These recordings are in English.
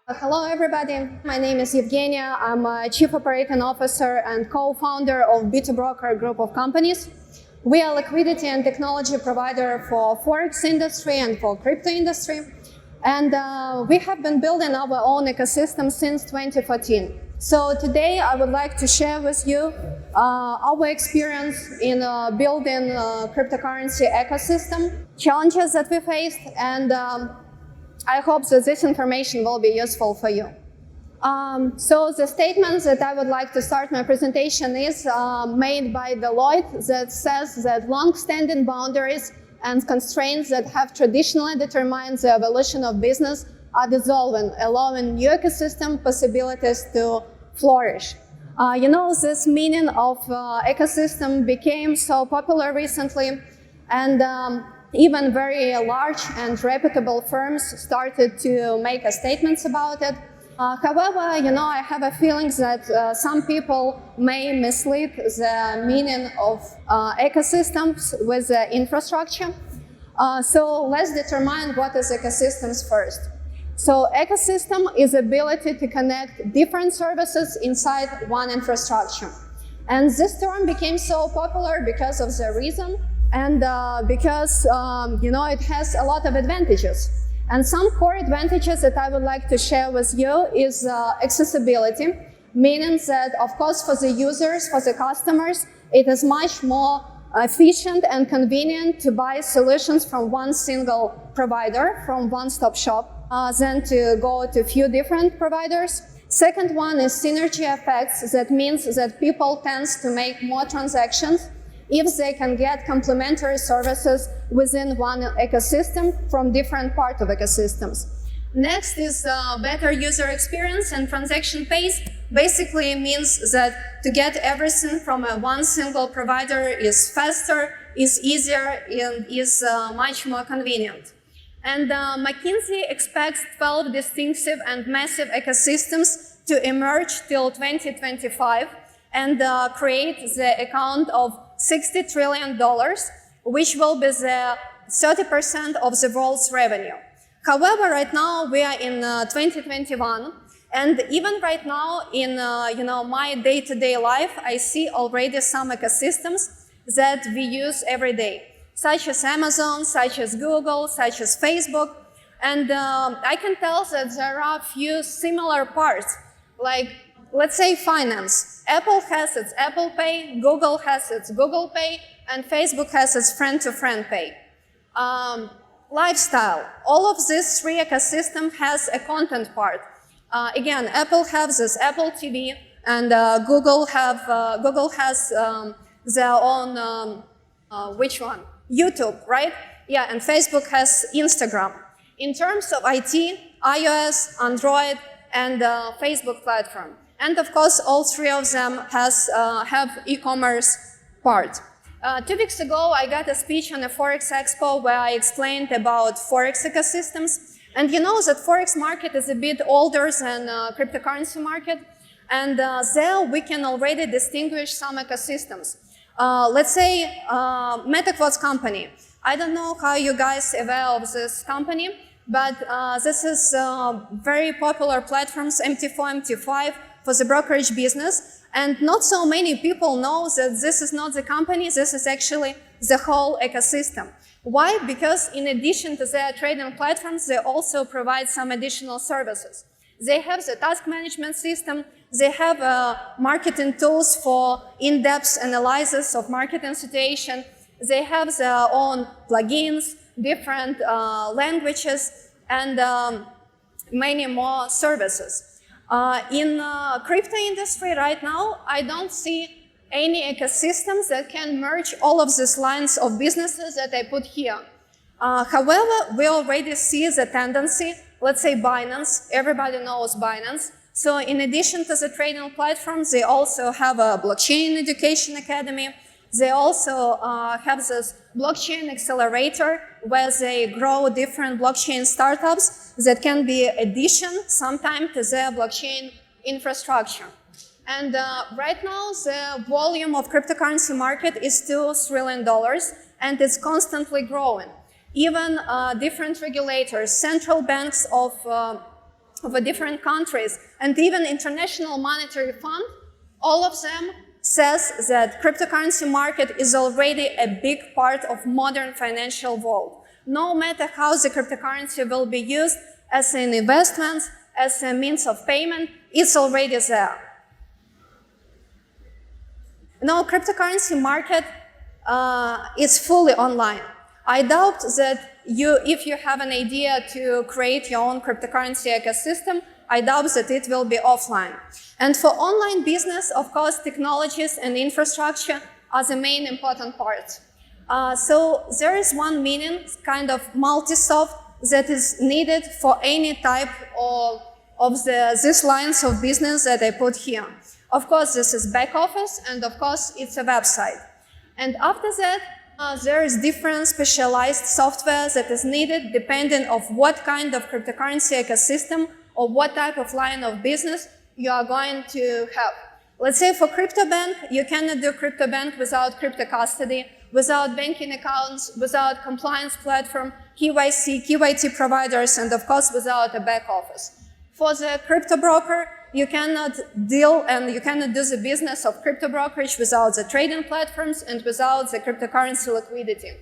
Hello everybody, my name is Evgeniya. I'm a Chief Operating Officer and co-founder of B2Broker group of companies. We are a liquidity and technology provider for Forex industry and for crypto industry. And we have been building our own ecosystem since 2014. So today I would like to share with you our experience in building cryptocurrency ecosystem, challenges that we faced, and I hope that this information will be useful for you. So the statement that I would like to start my presentation is made by Deloitte that says that long-standing boundaries and constraints that have traditionally determined the evolution of business are dissolving, allowing new ecosystem possibilities to flourish. This meaning of ecosystem became so popular recently, and even very large and reputable firms started to make statements about it. However, I have a feeling that some people may mislead the meaning of ecosystems with the infrastructure. So let's determine what is ecosystems first. So ecosystem is the ability to connect different services inside one infrastructure. And this term became so popular because of the reason and because it has a lot of advantages. And some core advantages that I would like to share with you is accessibility, meaning that, of course, for the users, for the customers, it is much more efficient and convenient to buy solutions from one single provider, from one-stop shop, than to go to a few different providers. Second one is synergy effects. That means that people tend to make more transactions if they can get complementary services within one ecosystem from different parts of ecosystems. Next is better user experience and transaction pace. Basically means that to get everything from one single provider is faster, is easier, and is much more convenient. And McKinsey expects 12 distinctive and massive ecosystems to emerge till 2025 and create the account of $60 trillion, which will be the 30% of the world's revenue. However, right now we are in 2021, and even right now in my day-to-day life, I see already some ecosystems that we use every day, such as Amazon, such as Google, such as Facebook, and I can tell that there are a few similar parts, like let's say finance. Apple has its Apple Pay, Google has its Google Pay, and Facebook has its friend-to-friend pay. Lifestyle. All of these three ecosystems has a content part. Again, Apple has this Apple TV, and Google has their own, which one? YouTube, right? Yeah, and Facebook has Instagram. In terms of IT, iOS, Android, and Facebook platform. And of course, all three of them have e-commerce part. 2 weeks ago, I got a speech on a Forex Expo where I explained about Forex ecosystems. And you know that Forex market is a bit older than cryptocurrency market. And there we can already distinguish some ecosystems. Let's say MetaQuotes company. I don't know how you guys are aware of this company, but this is very popular platforms, MT4, MT5, for the brokerage business, and not so many people know that this is not the company, this is actually the whole ecosystem. Why? Because in addition to their trading platforms, they also provide some additional services. They have the task management system, they have marketing tools for in-depth analysis of marketing situation, they have their own plugins, different languages, and many more services. In crypto industry right now, I don't see any ecosystems that can merge all of these lines of businesses that I put here. However, we already see the tendency, let's say Binance, everybody knows Binance. So in addition to the trading platforms, they also have a blockchain education academy. They also have this blockchain accelerator where they grow different blockchain startups that can be addition sometime to their blockchain infrastructure. And right now, the volume of cryptocurrency market is still $1 trillion, and it's constantly growing. Even different regulators, central banks of of the different countries, and even International Monetary Fund, all of them says that cryptocurrency market is already a big part of modern financial world. No matter how the cryptocurrency will be used as an investment, as a means of payment, it's already there. Now, cryptocurrency market is fully online. I doubt that if you have an idea to create your own cryptocurrency ecosystem, I doubt that it will be offline. And for online business, of course, technologies and infrastructure are the main important parts. So there is one meaning, kind of multi-soft, that is needed for any type of these lines of business that I put here. Of course, this is back office, and of course, it's a website. And after that, there is different specialized software that is needed depending on what kind of cryptocurrency ecosystem or what type of line of business you are going to have. Let's say for crypto bank, you cannot do crypto bank without crypto custody, without banking accounts, without compliance platform, KYC, KYT providers, and of course without a back office. For the crypto broker, you cannot deal and you cannot do the business of crypto brokerage without the trading platforms and without the cryptocurrency liquidity.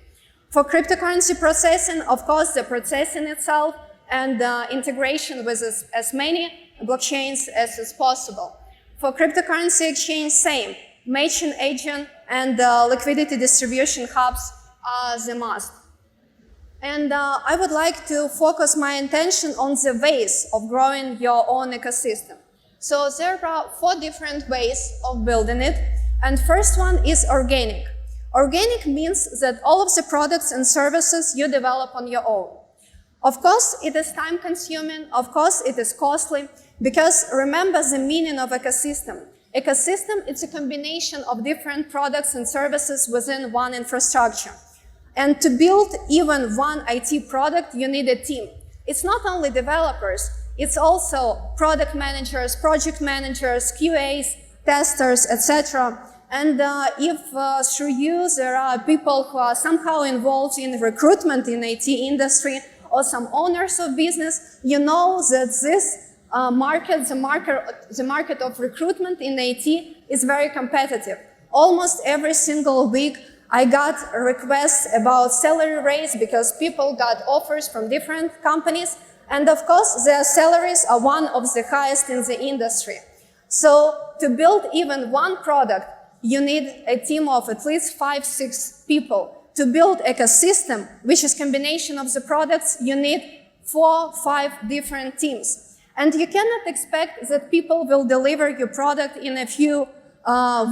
For cryptocurrency processing, of course, the processing itself and integration with as many blockchains as is possible. For cryptocurrency exchange, same. Matching agent and liquidity distribution hubs are the must. And I would like to focus my attention on the ways of growing your own ecosystem. So there are 4 different ways of building it. And first one is organic. Organic means that all of the products and services you develop on your own. Of course, it is time consuming. Of course, it is costly. Because remember the meaning of ecosystem. Ecosystem, it's a combination of different products and services within one infrastructure. And to build even one IT product, you need a team. It's not only developers, it's also product managers, project managers, QAs, testers, etc. And if through you there are people who are somehow involved in recruitment in IT industry or some owners of business, you know that this the market of recruitment in IT is very competitive. Almost every single week, I got requests about salary raise because people got offers from different companies. And of course, their salaries are one of the highest in the industry. So to build even one product, you need a team of at least 5-6 people. To build ecosystem, which is combination of the products, you need 4-5 different teams. And you cannot expect that people will deliver your product in a few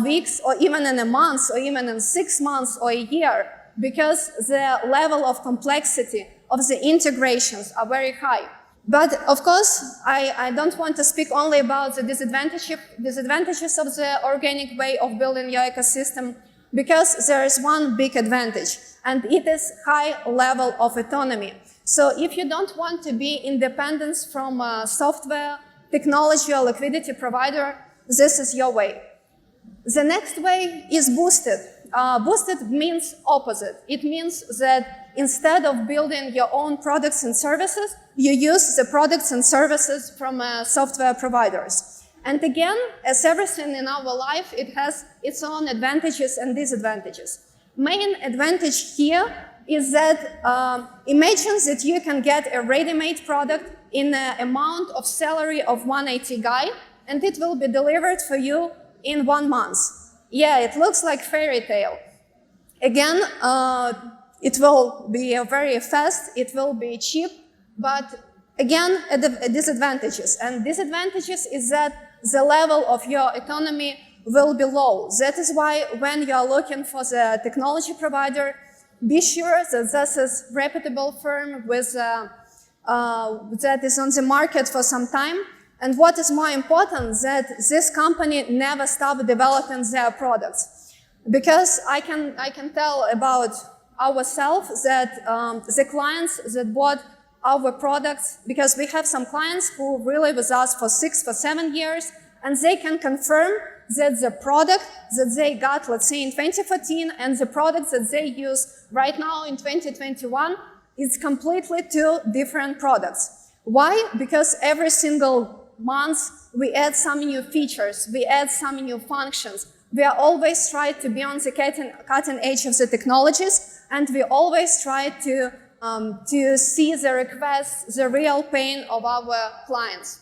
weeks, or even in a month, or even in 6 months or a year, because the level of complexity of the integrations are very high. But of course, I don't want to speak only about the disadvantages of the organic way of building your ecosystem, because there is one big advantage, and it is high level of autonomy. So if you don't want to be independent from a software, technology, or liquidity provider, this is your way. The next way is boosted. Boosted means opposite. It means that instead of building your own products and services, you use the products and services from software providers. And again, as everything in our life, it has its own advantages and disadvantages. Main advantage here is that imagine that you can get a ready-made product in the amount of salary of one IT guy, and it will be delivered for you in 1 month. Yeah, it looks like fairy tale. Again, it will be very fast, it will be cheap, but again, disadvantages. And disadvantages is that the level of your autonomy will be low. That is why when you are looking for the technology provider, be sure that this is a reputable firm with, that is on the market for some time. And what is more important, that this company never stopped developing their products. Because I can tell about ourselves that the clients that bought our products, because we have some clients who really with us for 6 or 7 years, and they can confirm that the product that they got, let's say in 2014, and the product that they use right now in 2021 is completely 2 different products. Why? Because every single month we add some new features, we add some new functions. We are always trying to be on the cutting edge of the technologies, and we always try to see the requests, the real pain of our clients.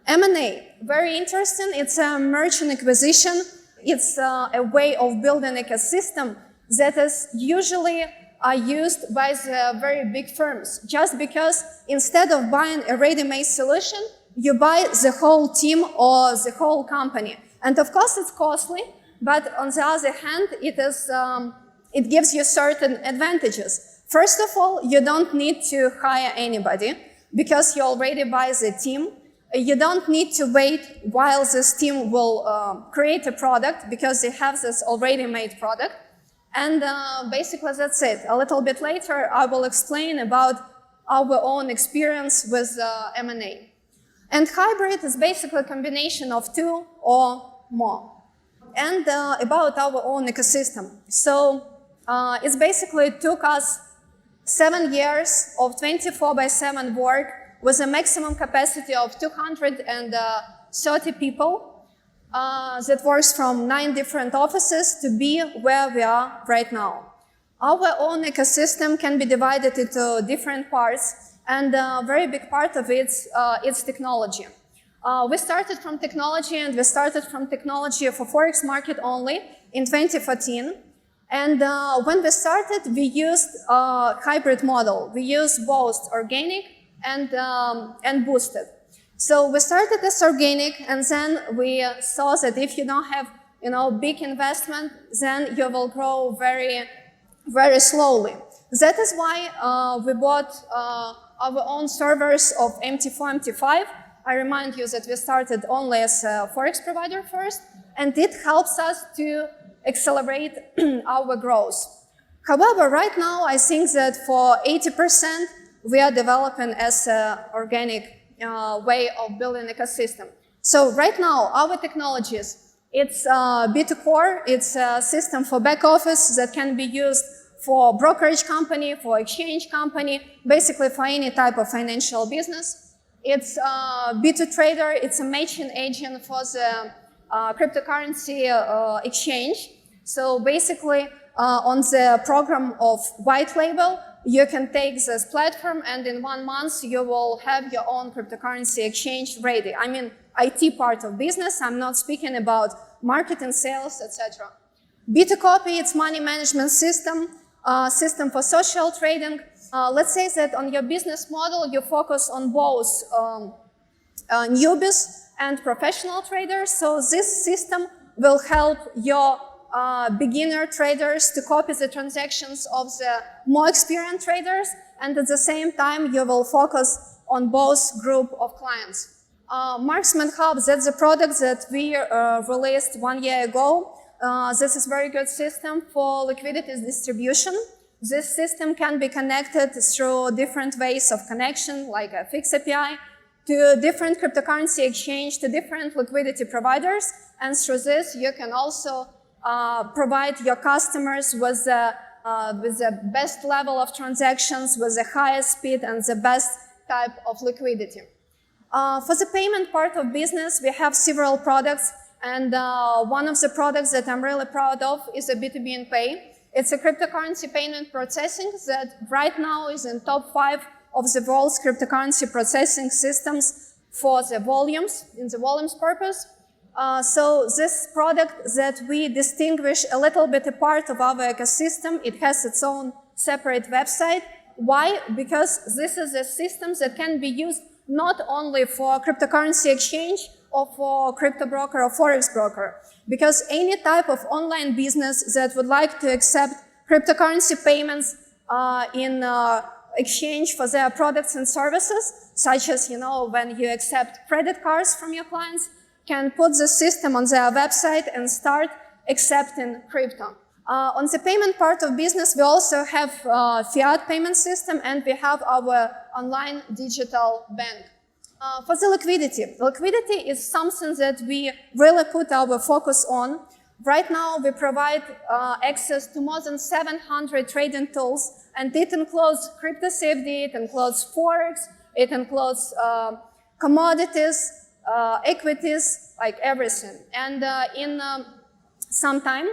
M&A, very interesting. It's a merchant acquisition. It's a way of building an ecosystem that is usually used by the very big firms, just because instead of buying a ready-made solution, you buy the whole team or the whole company. And of course it's costly, but on the other hand, it gives you certain advantages. First of all, you don't need to hire anybody because you already buy the team. You don't need to wait while this team will create a product because they have this already made product. And basically that's it. A little bit later, I will explain about our own experience with M&A. And hybrid is basically a combination of two or more. And about our own ecosystem. So it basically took us 7 years of 24/7 work with a maximum capacity of 230 people that works from 9 different offices to be where we are right now. Our own ecosystem can be divided into different parts, and a very big part of it is technology. We started from technology, and we started from technology for Forex market only in 2014. And when we started, we used a hybrid model. We used both organic and boosted. So we started as organic, and then we saw that if you don't have, big investment, then you will grow very, very slowly. That is why we bought our own servers of MT4, MT5. I remind you that we started only as a Forex provider first, and it helps us to accelerate our growth. However, right now, I think that for 80%, we are developing as an organic way of building an ecosystem. So right now, our technologies, it's B2Core, it's a system for back office that can be used for brokerage company, for exchange company, basically for any type of financial business. It's B2Trader, it's a matching agent for the cryptocurrency exchange. So basically, on the program of white label, you can take this platform, and in 1 month you will have your own cryptocurrency exchange ready. I mean, IT part of business. I'm not speaking about marketing, sales, etc. B2Copy, it's money management system, system for social trading. Let's say that on your business model, you focus on both newbies and professional traders. So this system will help your beginner traders to copy the transactions of the more experienced traders, and at the same time you will focus on both group of clients. Marksman Hub, that's a product that we released 1 year ago. This is a very good system for liquidity distribution. This system can be connected through different ways of connection, like a fixed API, to different cryptocurrency exchange, to different liquidity providers, and through this you can also provide your customers with the best level of transactions, with the highest speed and the best type of liquidity. For the payment part of business, we have several products, and one of the products that I'm really proud of is a B2B Pay. It's a cryptocurrency payment processing that right now is in top 5 of the world's cryptocurrency processing systems for the volumes, in the volumes purpose. So this product that we distinguish a little bit apart of our ecosystem, it has its own separate website. Why? Because this is a system that can be used not only for cryptocurrency exchange or for crypto broker or forex broker, because any type of online business that would like to accept cryptocurrency payments in exchange for their products and services, such as, when you accept credit cards from your clients, can put the system on their website and start accepting crypto. On the payment part of business, we also have fiat payment system, and we have our online digital bank. For the liquidity is something that we really put our focus on. Right now, we provide access to more than 700 trading tools, and it includes crypto CFD, it includes Forex, It includes commodities, equities, like everything. And in some time,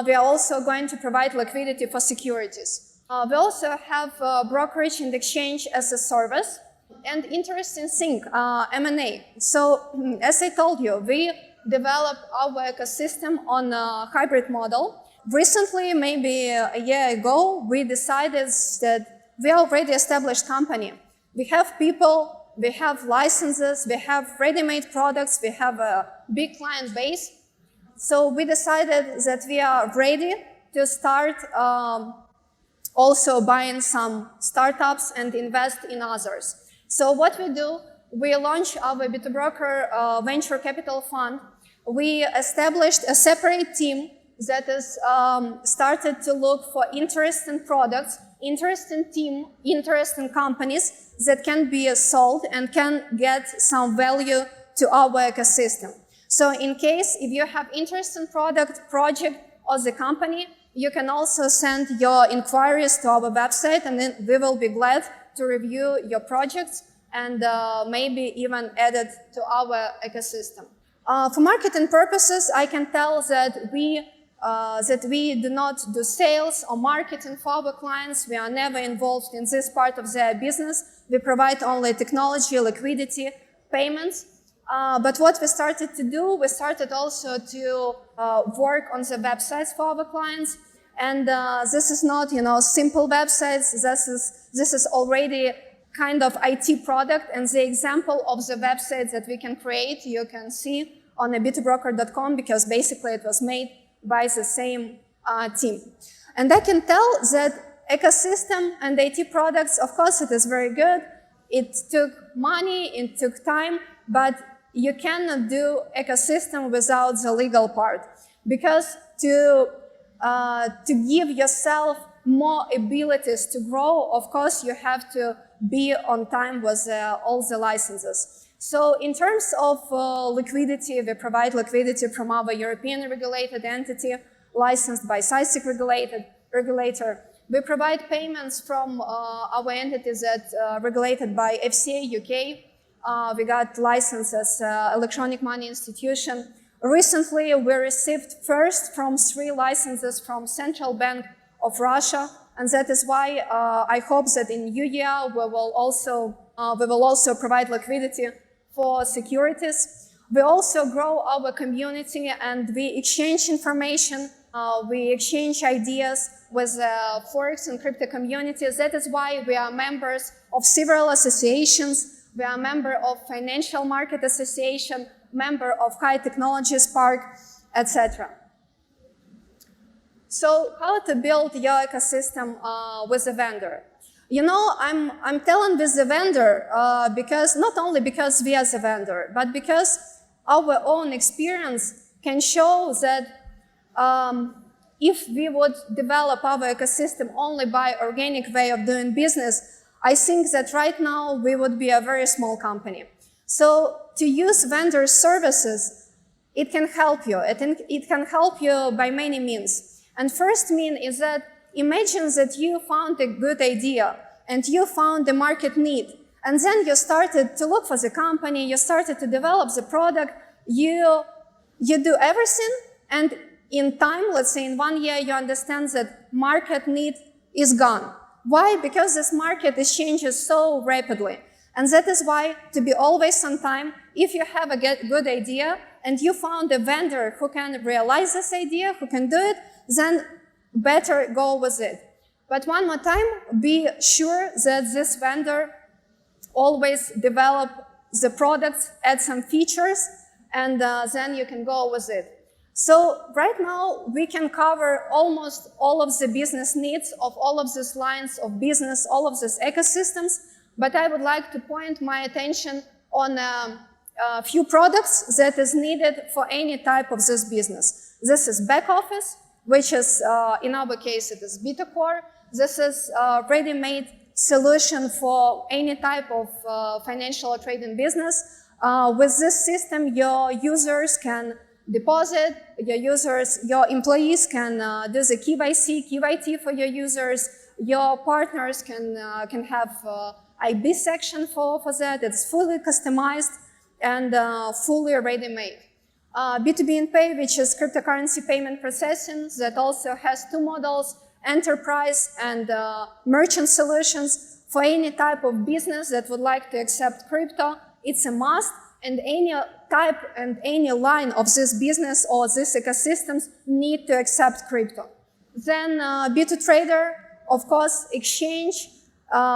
we are also going to provide liquidity for securities. We also have brokerage and exchange as a service. And interesting thing, M&A. So as I told you, we developed our ecosystem on a hybrid model. Recently, maybe a year ago, we decided that we are already established company. We have people, we have licenses, we have ready-made products, we have a big client base. So we decided that we are ready to start also buying some startups and invest in others. So what we do, we launch our B2Broker venture capital fund. We established a separate team that is started to look for interesting products, interesting team, interesting companies that can be sold and can get some value to our ecosystem. So in case if you have interesting product, project, or the company, you can also send your inquiries to our website, and then we will be glad to review your projects and maybe even add it to our ecosystem. For marketing purposes, I can tell that we do not do sales or marketing for our clients. We are never involved in this part of their business. We provide only technology, liquidity, payments. But what we started to do, we started also to work on the websites for our clients. And this is not, simple websites. This is already kind of IT product. And the example of the website that we can create, you can see on B2Broker.com, because basically it was made by the same team. And I can tell that ecosystem and IT products, of course, it is very good. It took money, it took time, but you cannot do ecosystem without the legal part. Because to give yourself more abilities to grow, of course, you have to be on time with all the licenses. So in terms of liquidity, we provide liquidity from our European regulated entity, licensed by citing regulator. We provide payments from our entities that are regulated by FCA UK. We got license as electronic money institution. Recently, we received first from 3 licenses from Central Bank of Russia, and that is why I hope that in new year we will also provide liquidity for securities. We also grow our community and we exchange information, we exchange ideas with the Forex and crypto communities. That is why we are members of several associations. We are a member of Financial Market Association, member of High Technology Spark, etc. So how to build your ecosystem with a vendor? I'm telling with the vendor because not only because we are the vendor, but because our own experience can show that if we would develop our ecosystem only by organic way of doing business, I think that right now we would be a very small company. So to use vendor services, it can help you. It can help you by many means. And first mean is that imagine that you found a good idea and you found the market need. And then you started to look for the company, you started to develop the product, you do everything, and in time, let's say in 1 year, you understand that market need is gone. Why? Because this market is changing so rapidly. And that is why, to be always on time, if you have a good idea and you found a vendor who can realize this idea, who can do it, then better go with it. But one more time, be sure that this vendor always develop the product, add some features, and then you can go with it. So right now, we can cover almost all of the business needs of all of these lines of business, all of these ecosystems, but I would like to point my attention on a few products that is needed for any type of this business. This is back office, which is, in our case, it is B2Core. This is a ready-made solution for any type of financial or trading business. With this system, your users can deposit, your employees can do the KYC, KYT for your users. Your partners can have IB section for that. It's fully customized and fully ready-made. B2B in Pay, which is cryptocurrency payment processing, that also has two models, enterprise and merchant solutions. For any type of business that would like to accept crypto, it's a must, and any type and any line of this business or these ecosystems need to accept crypto. Then B2Trader, of course, exchange,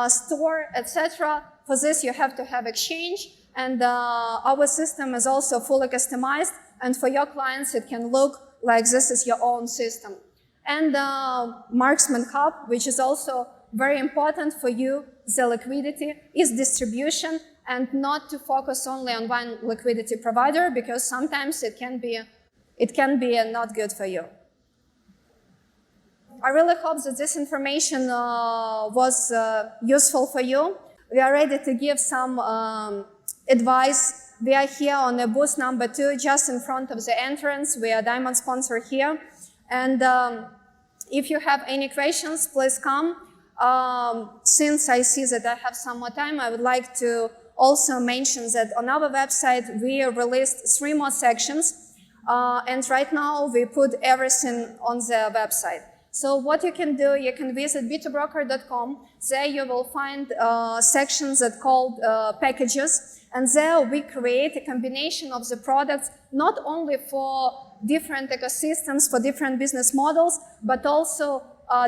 store, etc. For this, you have to have exchange, and our system is also fully customized, and for your clients, it can look like this is your own system. And Marksman Hub, which is also very important for you, the liquidity, is distribution, and not to focus only on one liquidity provider, because sometimes it can be not good for you. I really hope that this information was useful for you. We are ready to give some advice. We are here on the booth number 2, just in front of the entrance. We are diamond sponsor here. And if you have any questions, please come. Since I see that I have some more time, I would like to also mention that on our website, we released 3 more sections. And right now, we put everything on the website. So what you can do, you can visit B2Broker.com. There you will find sections that are called packages. And there we create a combination of the products, not only for different ecosystems, for different business models, but also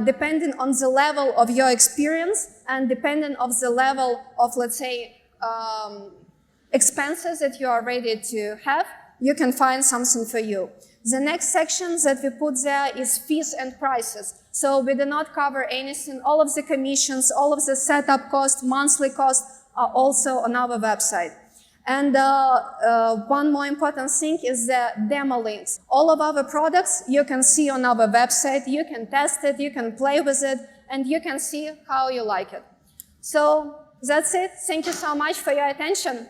depending on the level of your experience and depending on the level of, let's say, expenses that you are ready to have, you can find something for you. The next section that we put there is fees and prices. So we do not cover anything. All of the commissions, all of the setup costs, monthly costs are also on our website. And one more important thing is the demo links. All of our products you can see on our website. You can test it, you can play with it, and you can see how you like it. So that's it. Thank you so much for your attention.